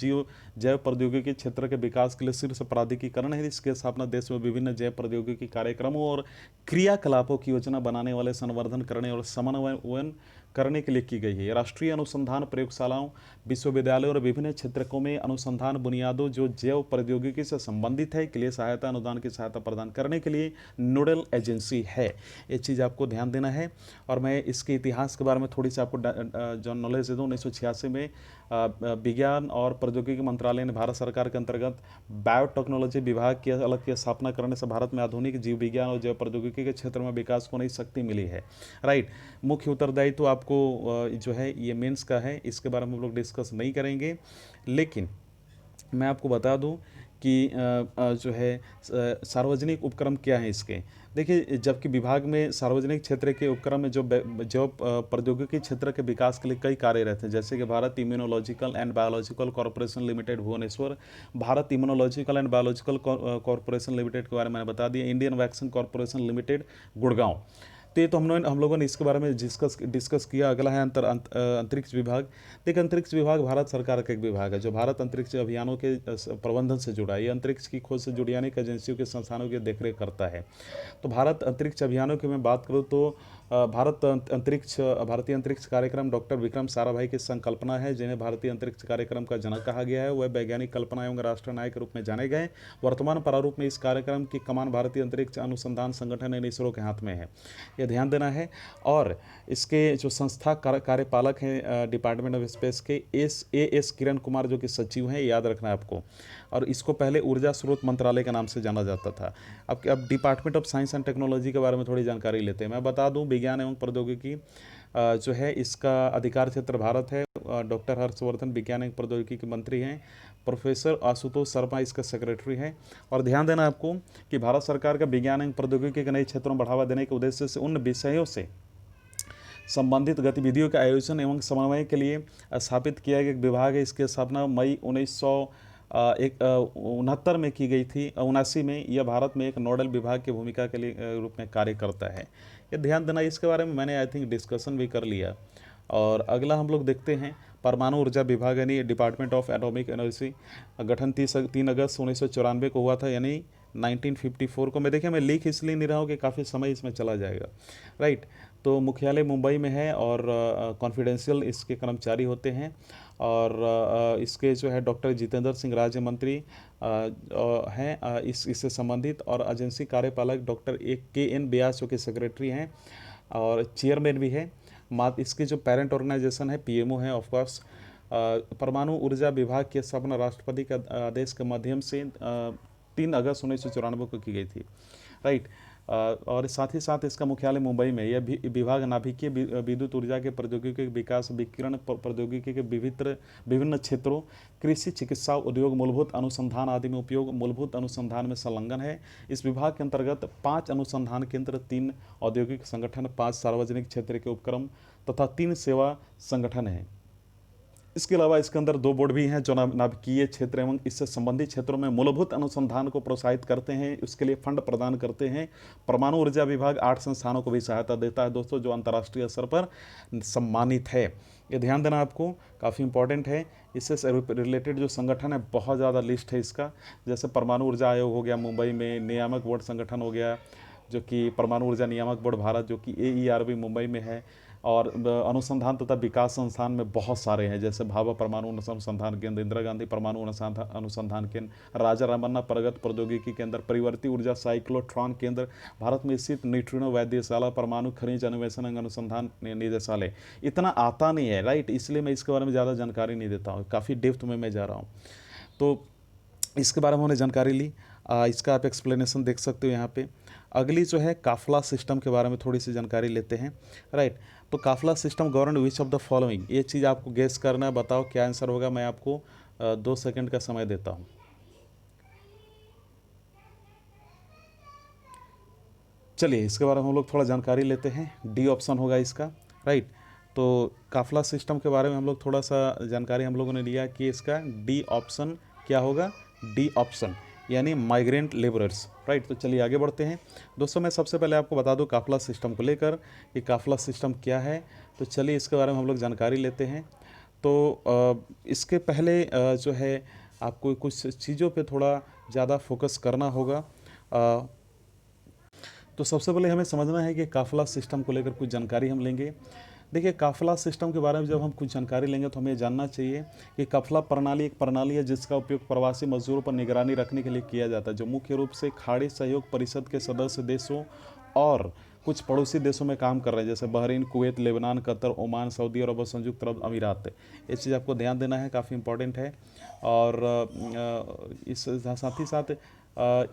जैव प्रौद्योगिकी क्षेत्र के विकास के लिए शीर्ष प्राधिकरण है। इसके स्थापना देश में विभिन्न जैव प्रौद्योगिकी कार्यक्रमों और क्रियाकलापों की योजना बनाने वाले, संवर्धन करने और समन्वयन करने के लिए की गई है। राष्ट्रीय अनुसंधान प्रयोगशालाओं, विश्वविद्यालयों और विभिन्न क्षेत्रों में अनुसंधान बुनियादों जो जैव प्रौद्योगिकी से संबंधित है के लिए सहायता, अनुदान की सहायता प्रदान करने के लिए नोडल एजेंसी है। ये चीज़ आपको ध्यान देना है। और मैं इसके इतिहास के बारे में थोड़ी सी आपको जो नॉलेज दे दूँ। 1986 में विज्ञान और प्रौद्योगिकी मंत्रालय ने भारत सरकार के अंतर्गत बायोटेक्नोलॉजी विभाग की अलग की स्थापना करने से भारत में आधुनिक जीव विज्ञान और जैव प्रौद्योगिकी के क्षेत्र में विकास को नई शक्ति मिली है। राइट। मुख्य उत्तरदायित्व तो आपको जो है ये मेंस का है, इसके बारे में हम लोग डिस्कस नहीं करेंगे। लेकिन मैं आपको बता दूं कि जो है सार्वजनिक उपक्रम क्या है इसके। देखिए, जबकि विभाग में सार्वजनिक क्षेत्र के उपक्रम में जो प्रौद्योगिकी क्षेत्र के विकास के लिए कई कार्य रहते हैं, जैसे कि Bharat immunological and biological corporation limited Bhubaneswar, Bharat immunological and biological corporation limited के बारे में मैंने बता दिया, Indian vaccine corporation limited Gurgaon. तो हम लोगों ने इसके बारे में डिस्कस किया। अगला है अंतरिक्ष विभाग। देखिए, अंतरिक्ष विभाग भारत सरकार का एक विभाग है जो भारत अंतरिक्ष अभियानों के प्रबंधन से जुड़ा है। ये अंतरिक्ष की खोज से जुड़ी अनेक एजेंसियों के संस्थानों की देखरेख करता है। तो भारत अंतरिक्ष अभियानों की मैं बात करूँ तो भारतीय अंतरिक्ष कार्यक्रम डॉक्टर विक्रम साराभाई की संकल्पना है, जिन्हें भारतीय अंतरिक्ष कार्यक्रम का जनक कहा गया है। वह वैज्ञानिक कल्पना एवं राष्ट्रनायक के रूप में जाने गए। वर्तमान प्रारूप में इस कार्यक्रम की कमान भारतीय अंतरिक्ष अनुसंधान संगठन यानी इसरो के हाथ में है, यह ध्यान देना है। और इसके जो संस्था कार्यपालक हैं डिपार्टमेंट ऑफ स्पेस के एस किरण कुमार जो कि सचिव हैं, याद रखना है आपको। और इसको पहले ऊर्जा स्रोत मंत्रालय के नाम से जाना जाता था। अब department of science and technology के बारे में थोड़ी जानकारी लेते हैं। मैं बता दूं, विज्ञान एवं प्रौद्योगिकी जो है इसका अधिकार क्षेत्र भारत है। डॉक्टर हर्षवर्धन विज्ञान एवं प्रौद्योगिकी के मंत्री हैं। प्रोफेसर आशुतोष शर्मा इसका सेक्रेटरी हैं। और ध्यान देना आपको कि भारत सरकार का विज्ञान एवं प्रौद्योगिकी के नए क्षेत्रों में बढ़ावा देने के उद्देश्य से उन विषयों से संबंधित गतिविधियों के आयोजन एवं समन्वय के लिए स्थापित किया गया एक विभाग है। इसकी स्थापना मई 1969 में की गई थी। 79 में यह भारत में एक नोडल विभाग की भूमिका के लिए रूप में कार्य करता है। ये ध्यान देना, इसके बारे में मैंने आई थिंक डिस्कशन भी कर लिया। और अगला हम लोग देखते हैं परमाणु ऊर्जा विभाग यानी डिपार्टमेंट ऑफ एटॉमिक एनर्जी। गठन 3 अगस्त 1994 को हुआ था, यानी 1954 को। मैं लिख इसलिए नहीं रहा हूँ कि काफ़ी समय इसमें चला जाएगा। राइट। तो मुख्यालय मुंबई में है और कॉन्फिडेंशियल इसके कर्मचारी होते हैं। और इसके जो है डॉक्टर जितेंद्र सिंह राज्य मंत्री हैं इससे संबंधित। और एजेंसी कार्यपालक डॉक्टर KN व्यास जो कि सेक्रेटरी हैं और चेयरमैन भी है। इसकी जो पेरेंट ऑर्गेनाइजेशन है PMO है ऑफकोर्स। परमाणु ऊर्जा विभाग की स्थापना राष्ट्रपति के आदेश के माध्यम से 3 अगस्त 1994 को की गई थी। राइट। और साथ ही साथ इसका मुख्यालय मुंबई में। यह विभाग नाभिकीय विद्युत ऊर्जा के प्रौद्योगिकी विकास, विकिरण प्रौद्योगिकी के विभिन्न क्षेत्रों, कृषि, चिकित्सा, उद्योग, मूलभूत अनुसंधान आदि में उपयोग, मूलभूत अनुसंधान में संलग्न है। इस विभाग के अंतर्गत 5 अनुसंधान केंद्र, 3 औद्योगिक संगठन, 5 सार्वजनिक क्षेत्र के उपक्रम तथा 3 सेवा संगठन हैं। इसके अलावा इसके अंदर 2 बोर्ड भी हैं जो नाभिकीय क्षेत्र एवं इससे संबंधित क्षेत्रों में मूलभूत अनुसंधान को प्रोत्साहित करते हैं, उसके लिए फंड प्रदान करते हैं। परमाणु ऊर्जा विभाग 8 संस्थानों को भी सहायता देता है दोस्तों, जो अंतर्राष्ट्रीय स्तर पर सम्मानित है। ये ध्यान देना आपको, काफ़ी इंपॉर्टेंट है। इससे रिलेटेड जो संगठन है बहुत ज़्यादा लिस्ट है इसका, जैसे परमाणु ऊर्जा आयोग हो गया मुंबई में, नियामक बोर्ड संगठन हो गया जो कि परमाणु ऊर्जा नियामक बोर्ड भारत जो कि AERB मुंबई में है। और अनुसंधान तथा विकास संस्थान में बहुत सारे हैं, जैसे भाभा परमाणु अनुसंधान केंद्र, इंदिरा गांधी परमाणु अनुसंधान केंद्र, राजा रामन्ना प्रगत प्रौद्योगिकी केंद्र, परिवर्ती ऊर्जा साइक्लोट्रॉन केंद्र, भारत में स्थित न्यूट्रिनो वैद्यशाला, परमाणु खनिज अन्वेषण एवं अनुसंधान निदेशालय। इतना आता नहीं है, राइट, इसलिए मैं इसके बारे में ज़्यादा जानकारी नहीं देता हूँ, काफ़ी डेप्थ में मैं जा रहा हूँ। तो इसके बारे में हमने जानकारी ली। इसका आप एक्सप्लेनेशन देख सकते हो यहाँ पे। अगली जो है काफिला सिस्टम के बारे में थोड़ी सी जानकारी लेते हैं, राइट। तो काफिला system govern which of the following, ये चीज़ आपको गेस करना है, बताओ क्या आंसर होगा। मैं आपको 2 सेकंड का समय देता हूँ। चलिए इसके बारे में हम लोग थोड़ा जानकारी लेते हैं। डी ऑप्शन होगा इसका, राइट। तो काफिला सिस्टम के बारे में हम लोग थोड़ा सा जानकारी हम लोगों ने लिया कि इसका डी ऑप्शन क्या होगा, डी ऑप्शन यानी माइग्रेंट लेबरर्स, राइट। तो चलिए आगे बढ़ते हैं दोस्तों। मैं सबसे पहले आपको बता दूं काफिला सिस्टम को लेकर कि काफिला सिस्टम क्या है। तो चलिए इसके बारे में हम लोग जानकारी लेते हैं। तो इसके पहले जो है आपको कुछ चीज़ों पे थोड़ा ज़्यादा फोकस करना होगा। तो सबसे पहले हमें समझना है कि काफिला सिस्टम को लेकर कुछ जानकारी हम लेंगे। देखिए काफिला सिस्टम के बारे में जब हम कुछ जानकारी लेंगे तो हमें जानना चाहिए कि काफिला प्रणाली एक प्रणाली है जिसका उपयोग प्रवासी मजदूरों पर निगरानी रखने के लिए किया जाता है, जो मुख्य रूप से खाड़ी सहयोग परिषद के सदस्य देशों और कुछ पड़ोसी देशों में काम कर रहे हैं, जैसे Bahrain, Kuwait, Lebanon, Qatar, Oman, Saudi Arab और संयुक्त अरब अमीरात। ये चीज़ आपको ध्यान देना है, काफ़ी इंपॉर्टेंट है। और इस साथ ही साथ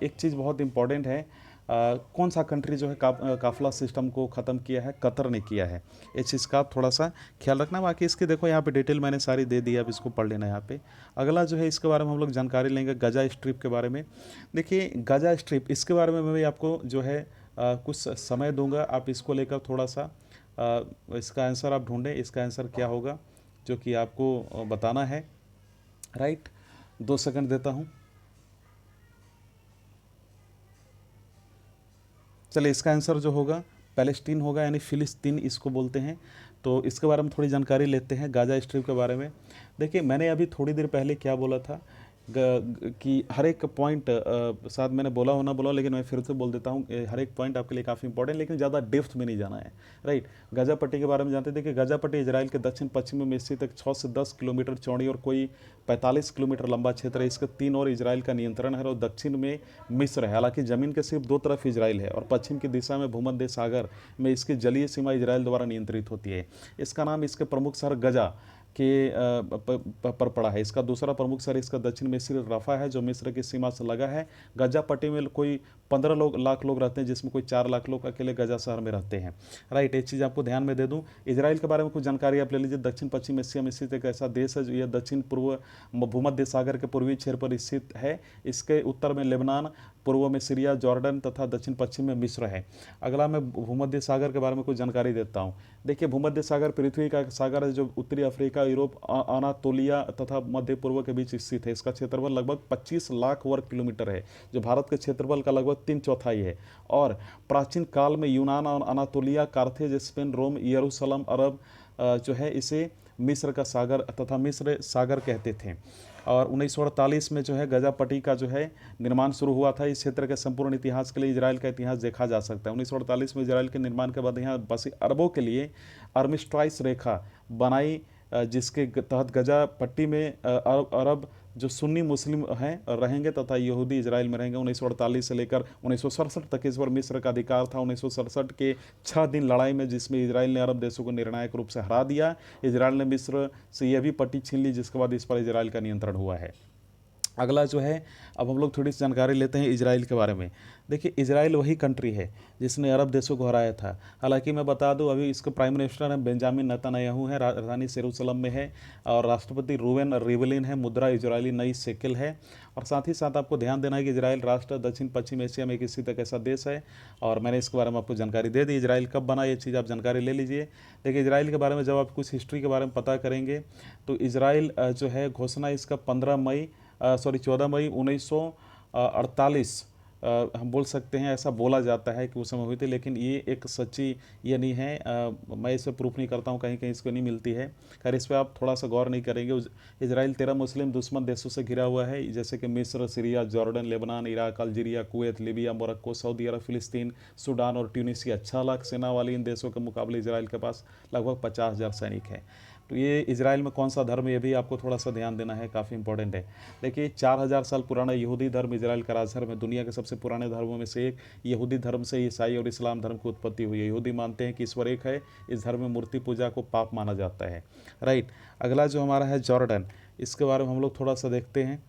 एक चीज़ बहुत इंपॉर्टेंट है, कौन सा कंट्री जो है काफिला सिस्टम को ख़त्म किया है, कतर ने किया है। इस चीज़ का थोड़ा सा ख्याल रखना। बाकी इसके देखो यहाँ पे डिटेल मैंने सारी दे दी है, अब इसको पढ़ लेना यहाँ पे। अगला जो है इसके बारे में हम लोग जानकारी लेंगे गजा स्ट्रिप के बारे में। देखिए गजा स्ट्रिप, इसके बारे में मैं भी आपको जो है कुछ समय दूंगा, आप इसको लेकर थोड़ा सा इसका आंसर आप ढूंढें, इसका आंसर क्या होगा जो कि आपको बताना है, राइट। 2 सेकंड देता हूँ। चलिए इसका आंसर जो होगा पैलेस्टीन होगा, यानी फ़िलिस्तीन इसको बोलते हैं। तो इसके बारे में थोड़ी जानकारी लेते हैं गाज़ा स्ट्रिप के बारे में। देखिए मैंने अभी थोड़ी देर पहले क्या बोला था कि हर एक पॉइंट शायद मैंने बोला हो ना बोला, लेकिन मैं फिर से बोल देता हूँ, हर एक पॉइंट आपके लिए काफ़ी इंपॉर्टेंट, लेकिन ज़्यादा डेप्थ में नहीं जाना है, राइट। गाज़ा पट्टी के बारे में जानते थे कि गाज़ा पट्टी इजराइल के दक्षिण पश्चिम में स्थित एक 6 से 10 किलोमीटर चौड़ी और कोई 45 किलोमीटर लंबा क्षेत्र है। इसके 3 और इजराइल का नियंत्रण है और दक्षिण में मिस्र है। हालांकि ज़मीन के सिर्फ 2 तरफ इजराइल है और पश्चिम की दिशा में भूमध्य सागर में इसकी जलीय सीमा इजराइल द्वारा नियंत्रित होती है। इसका नाम इसके प्रमुख शहर गजा के पर पड़ा है। इसका दूसरा प्रमुख शहर इसका दक्षिण में सिर्फ रफा है, जो मिस्र की सीमा से लगा है। गजा पट्टी में कोई 15 लाख लोग रहते हैं, जिसमें कोई 4 लाख लोग अकेले गजा शहर में रहते हैं, राइट। एक चीज़ आपको ध्यान में दे दूं, इजराइल के बारे में कुछ जानकारी आप ले लीजिए। दक्षिण पश्चिम एशिया में स्थित एक ऐसा देश है जो यह दक्षिण पूर्व भूमध्य सागर के पूर्वी क्षेत्र पर स्थित है। इसके उत्तर में लेबनान, पूर्व में सीरिया, जॉर्डन तथा दक्षिण पश्चिम में मिस्र है। अगला मैं भूमध्य सागर के बारे में कुछ जानकारी देता हूँ। देखिए भूमध्य सागर पृथ्वी का सागर है जो उत्तरी अफ्रीका, यूरोप, अनातोलिया तथा मध्य पूर्व के बीच स्थित है। इसका क्षेत्रफल लगभग 25 लाख वर्ग किलोमीटर है, जो भारत के क्षेत्रफल का लगभग 3/4 है। और प्राचीन काल में यूनान और अनातोलिया, कार्थेज, स्पेन, रोम, यरूशलेम, अरब जो है इसे मिस्र का सागर तथा मिस्र सागर कहते थे। और 1948 में जो है गजा पट्टी का जो है निर्माण शुरू हुआ था। इस क्षेत्र के संपूर्ण इतिहास के लिए इजराइल का इतिहास देखा जा सकता है। 1948 में इजराइल के निर्माण के बाद यहाँ बसे अरबों के लिए आर्मिस्ट्राइस रेखा बनाई, जिसके तहत गजा पट्टी में अरब जो सुन्नी मुस्लिम हैं रहेंगे तथा यहूदी इजराइल में रहेंगे। 1948 से लेकर 1967 तक इस पर मिस्र का अधिकार था। 1967 के 6 दिन लड़ाई में, जिसमें इजराइल ने अरब देशों को निर्णायक रूप से हरा दिया, इजराइल ने मिस्र से यह भी पट्टी छीन ली, जिसके बाद इस पर इजराइल का नियंत्रण हुआ है। अगला जो है अब हम लोग थोड़ी सी जानकारी लेते हैं इजराइल के बारे में। देखिए इजराइल वही कंट्री है जिसने अरब देशों को हराया था। हालांकि मैं बता दूं अभी इसके प्राइम मिनिस्टर हैं बेंजामिन नेतन्याहू है, राजधानी यरूशलेम में है, और राष्ट्रपति रूवेन रिवलिन है, मुद्रा इजरायली नई शेकेल है। और साथ ही साथ आपको ध्यान देना है कि इजराइल राष्ट्र दक्षिण पश्चिम एशिया में स्थित एक ऐसा देश है, और मैंने इसके बारे में आपको जानकारी दे दी। इजराइल कब बना ये चीज़ आप जानकारी ले लीजिए। देखिए इजराइल के बारे में जब आप कुछ हिस्ट्री के बारे में पता करेंगे तो इजराइल जो है घोषणा इसका 14 मई 1948 हम बोल सकते हैं, ऐसा बोला जाता है कि उस समय हुई थी, लेकिन ये एक सच्ची ये नहीं है। मैं इसे प्रूफ नहीं करता हूँ, कहीं कहीं इसको नहीं मिलती है। खैर इस पर आप थोड़ा सा गौर नहीं करेंगे। इजराइल 13 मुस्लिम दुश्मन देशों से घिरा हुआ है, जैसे कि मिस्र, Syria, Jordan, Lebanon, Iraq, Algeria, Kuwait, Libya, Morocco, Saudi Arab, Palestine, Sudan और ट्यूनीशिया। 6 लाख सेना वाली इन देशों के मुकाबले इजराइल के पास लगभग 50,000 सैनिक हैं। तो ये इजराइल में कौन सा धर्म, ये भी आपको थोड़ा सा ध्यान देना है, काफ़ी इंपॉर्टेंट है। देखिए 4000 साल पुराना यहूदी धर्म इजराइल का राजधर्म है। दुनिया के सबसे पुराने धर्मों में से एक यहूदी धर्म से ईसाई और इस्लाम धर्म की उत्पत्ति हुई है। यहूदी मानते हैं कि ईश्वर एक है। इस धर्म में मूर्ति पूजा को पाप माना जाता है, राइट। अगला जो हमारा है जॉर्डन, इसके बारे में हम लोग थोड़ा सा देखते हैं।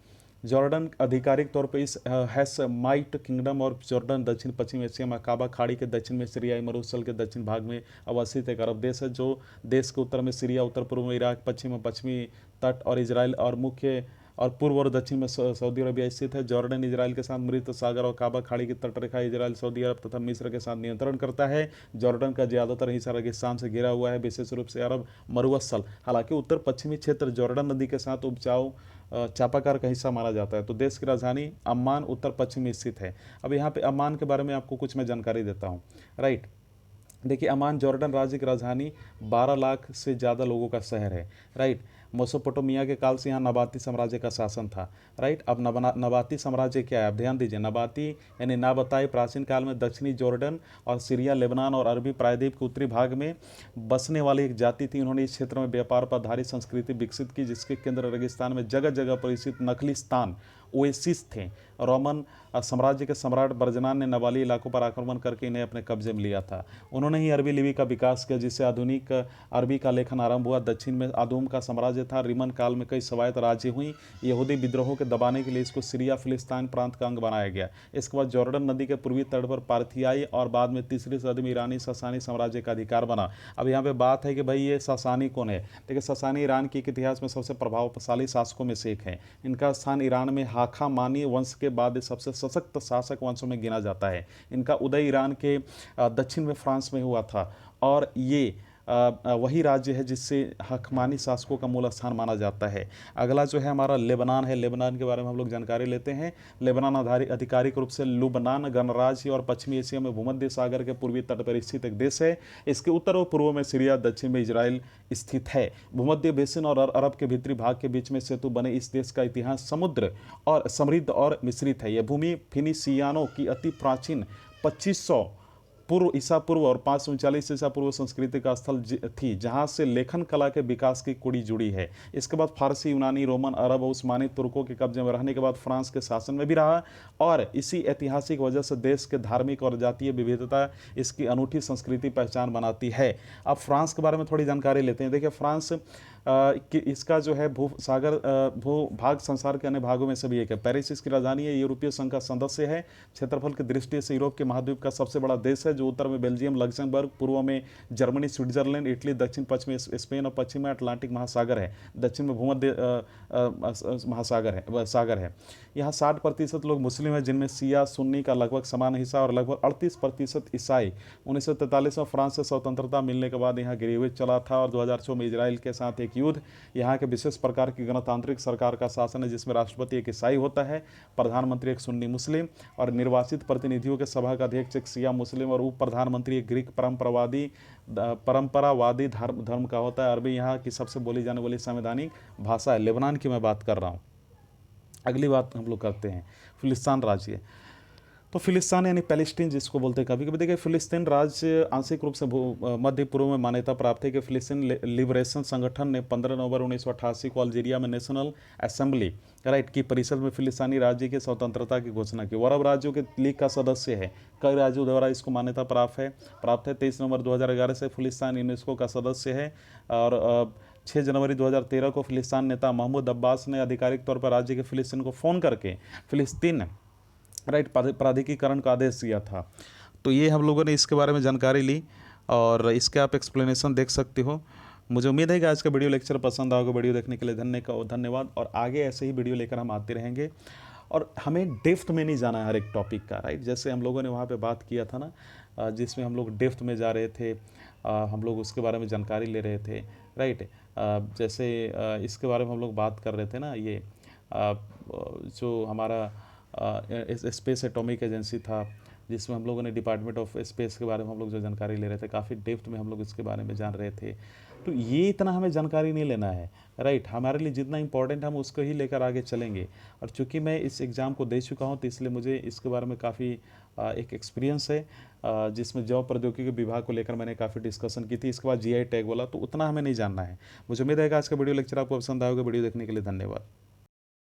जॉर्डन आधिकारिक तौर पे इस हैशमाइट किंगडम और जॉर्डन दक्षिण पश्चिम एशिया में अकाबा खाड़ी के दक्षिण में सीरियाई मरुस्थल के दक्षिण भाग में अवस्थित एक अरब देश है, जो देश के उत्तर में सीरिया, उत्तर पूर्व में इराक, पश्चिम में पश्चिमी तट और इजराइल और मुख्य और पूर्व और दक्षिण में सऊदी अरबिया स्थित है। जॉर्डन इजराइल के साथ मृत सागर और काबा खाड़ी की तटरेखा इजराइल, सऊदी अरब तथा मिस्र के साथ नियंत्रण करता है। जॉर्डन का ज्यादातर हिस्सा रेगिस्तान से घिरा हुआ है, विशेष रूप से अरब मरुस्थल। हालांकि उत्तर पश्चिमी क्षेत्र जॉर्डन नदी के साथ उपजाऊ चापाकार का हिस्सा माना जाता है। तो देश की राजधानी अम्मान उत्तर पश्चिम में स्थित है। अब यहाँ पे अम्मान के बारे में आपको कुछ मैं जानकारी देता हूँ। राइट, देखिए अमान जॉर्डन राज्य की राजधानी 12 लाख से ज़्यादा लोगों का शहर है। राइट, मेसोपोटामिया के काल से यहाँ नबाती साम्राज्य का शासन था। राइट, अब नबाती साम्राज्य क्या है, अब ध्यान दीजिए। नबाती यानी नाबताई प्राचीन काल में दक्षिणी जॉर्डन और सीरिया, लेबनान और अरबी प्रायद्वीप के उत्तरी भाग में बसने वाली एक जाति थी। उन्होंने इस क्षेत्र में व्यापार पर आधारित संस्कृति विकसित की, जिसके केंद्र रेगिस्तान में जगह जगह पर स्थित नखलिस्तान ओएसिस थे। रोमन साम्राज्य के सम्राट बर्जनान ने नबाली इलाकों पर आक्रमण करके इन्हें अपने कब्जे में लिया था। उन्होंने ही अरबी लिपि का विकास किया, जिससे आधुनिक अरबी का लेखन आरंभ हुआ। दक्षिण में आदूम का साम्राज्य था। रिमन काल में कई स्वायत्त राज्य हुई। यहूदी विद्रोहों के दबाने के लिए इसको सीरिया फिलिस्तीन प्रांत का अंग बनाया गया। इसके बाद जॉर्डन नदी के पूर्वी तट पर पार्थियाई और बाद में तीसरी सदी में ईरानी ससानी साम्राज्य का अधिकार बना। अब यहाँ पे बात है कि भाई ये ससानी कौन है। देखिए ससानी ईरान के इतिहास में सबसे प्रभावशाली शासकों में से एक है। इनका स्थान ईरान में हाखामानी वंश के बाद सबसे सशक्त शासक वंशों में गिना जाता है। इनका उदय ईरान के दक्षिण में फ्रांस में हुआ था और ये वही राज्य है जिससे हकमानी शासकों का मूल स्थान माना जाता है। अगला जो है हमारा लेबनान है। लेबनान के बारे में हम लोग जानकारी लेते हैं। लेबनान आधिकारिक रूप से लुबनान गणराज्य और पश्चिमी एशिया में भूमध्य सागर के पूर्वी तट पर स्थित एक देश है। इसके उत्तर और पूर्व में सीरिया, दक्षिण में इजराइल स्थित है। भूमध्य बेसिन और अरब के भीतरी भाग के बीच में सेतु बने इस देश का इतिहास समुद्र और समृद्ध और मिश्रित है। यह भूमि फिनिशियानों की अति प्राचीन 2500 पूर्व ईसा पूर्व और 539 ईसा पूर्व संस्कृति का स्थल थी, जहां से लेखन कला के विकास की कुड़ी जुड़ी है। इसके बाद फारसी, यूनानी, रोमन, अरब और उस्मानी तुर्कों के कब्जे में रहने के बाद फ्रांस के शासन में भी रहा और इसी ऐतिहासिक वजह से देश के धार्मिक और जातीय विविधता इसकी अनूठी संस्कृति पहचान बनाती है। अब फ्रांस के बारे में थोड़ी जानकारी लेते हैं। देखिए फ्रांस कि इसका जो है भूभाग संसार के अन्य भागों में से भी एक है। पेरिस इसकी राजधानी है। यूरोपीय संघ का सदस्य है। क्षेत्रफल की दृष्टि से यूरोप के महाद्वीप का सबसे बड़ा देश है, जो उत्तर में बेल्जियम, लग्जमबर्ग, पूर्व में जर्मनी, स्विट्जरलैंड, इटली, दक्षिण पश्चिम में स्पेन और पश्चिम में अटलांटिक महासागर है। दक्षिण में भूमध्य सागर है। यहाँ 60% लोग मुस्लिम हैं, जिनमें शिया सुन्नी का लगभग समान हिस्सा और लगभग 38% ईसाई। 1943 में फ्रांस से स्वतंत्रता मिलने के बाद यहाँ गिरफ्त चला था और 2006 में इजराइल के साथ एक युद्ध। यहाँ के विशेष प्रकार की गणतांत्रिक सरकार का शासन है, जिसमें राष्ट्रपति एक ईसाई होता है, प्रधानमंत्री एक सुन्नी मुस्लिम और निर्वाचित प्रतिनिधियों के सभा का अध्यक्ष एक शिया मुस्लिम और उप प्रधानमंत्री एक ग्रीक परंपरावादी धर्म का होता है। अरबी यहाँ की सबसे बोली जाने वाली संवैधानिक भाषा है। लेबनान की मैं बात कर रहा हूँ। अगली बात हम लोग करते हैं फिलिस्तीन राज्य। तो फिलिस्तीन यानी पैलेस्टीन जिसको बोलते हैं कभी कभी। देखिए फिलिस्तीन राज्य आंशिक रूप से मध्य पूर्व में मान्यता प्राप्त है कि फिलिस्तीन लिबरेशन संगठन ने 15 नवंबर 1988 को अल्जीरिया में नेशनल असेंबली की परिषद में फिलिस्तीनी राज्य की स्वतंत्रता की घोषणा की। अरब राज्यों के लीग का सदस्य है। कई राज्यों द्वारा इसको मान्यता प्राप्त है। 23 नवंबर 2011 से फिलिस्तीन यूनेस्को का सदस्य है और 6 जनवरी 2013 को फिलिस्तीन नेता महमूद अब्बास ने आधिकारिक तौर पर राज्य के फिलिस्तीन को फ़ोन करके फिलिस्तीन प्राधिकरण का आदेश दिया था। तो ये हम लोगों ने इसके बारे में जानकारी ली और इसके आप एक्सप्लेनेशन देख सकते हो। मुझे उम्मीद है कि आज का वीडियो लेक्चर पसंद आओगे। वीडियो देखने के लिए धन्यवाद और आगे ऐसे ही वीडियो लेकर हम आते रहेंगे और हमें डेप्थ में नहीं जाना है हर एक टॉपिक का। राइट, जैसे हम लोगों ने वहाँ पे बात किया था ना, जिसमें हम लोग डेप्थ में जा रहे थे, हम लोग उसके बारे में जानकारी ले रहे थे। राइट, जैसे इसके बारे में हम लोग बात कर रहे थे ना, ये जो हमारा स्पेस एटॉमिक एजेंसी था, जिसमें हम लोगों ने डिपार्टमेंट ऑफ स्पेस के बारे में हम लोग जो जानकारी ले रहे थे, काफ़ी डेप्थ में हम लोग इसके बारे में जान रहे थे। तो ये इतना हमें जानकारी नहीं लेना है। राइट, हमारे लिए जितना इंपॉर्टेंट हम उसको ही लेकर आगे चलेंगे। और चूंकि मैं इस एग्ज़ाम को दे चुका हूँ, तो इसलिए मुझे इसके बारे में काफ़ी एक एक्सपीरियंस है, जिसमें जॉब प्रौद्योगिकी विभाग को लेकर मैंने काफ़ी डिस्कशन की थी। इसके बाद GI टैग बोला, तो उतना हमें नहीं जानना है। मुझे उम्मीद है कि आज का वीडियो लेक्चर आपको पसंद आएगा। वीडियो देखने के लिए धन्यवाद।